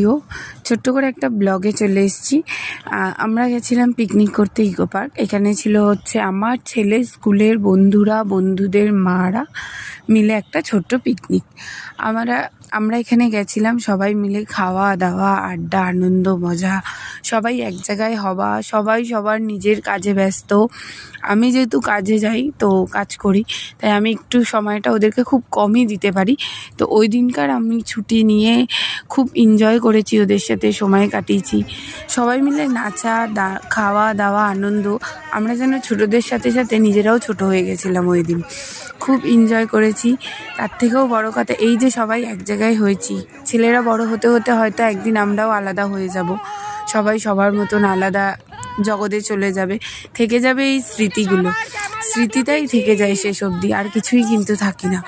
Video, ছোট্ট করে একটা ব্লগে চলে এসেছি। আমরা গেছিলাম পিকনিক করতে ইকো পার্ক। এখানে ছিল হচ্ছে আমার ছেলে স্কুলের বন্ধুরা, বন্ধুদের মারা মিলে একটা ছোট্ট পিকনিক। আমরা এখানে গেছিলাম সবাই মিলে, খাওয়া দাওয়া, আড্ডা, আনন্দ, মজা, সবাই এক জায়গায় হওয়া, সবাই সবার নিজের কাজে ব্যস্ত। আমি যেহেতু কাজে যাই, তো কাজ করি, তাই আমি একটু সময়টা ওদেরকে খুব কমই দিতে পারি। তো ওই দিনকার আমি ছুটি নিয়ে খুব এনজয় করেছি, ওদের সাথে সময় কাটিয়েছি। সবাই মিলে নাচা, খাওয়া দাওয়া, আনন্দ। আমরা যেন ছোটদের সাথে সাথে নিজেরাও ছোট হয়ে গেছিলাম ওই দিন। খুব এনজয় করেছি। তার থেকেও বড় কথা এই যে সবাই এক জায়গায় হয়েছি। ছেলেরা বড় হতে হতে হয়তো একদিন আমরাও আলাদা হয়ে যাব, সবাই সবার মতন আলাদা জগতে চলে যাবে। থেকে যাবে এই স্মৃতিগুলো, স্মৃতিটাই থেকে যায় শেষ অবধি, আর কিছুই কিন্তু থাকি না।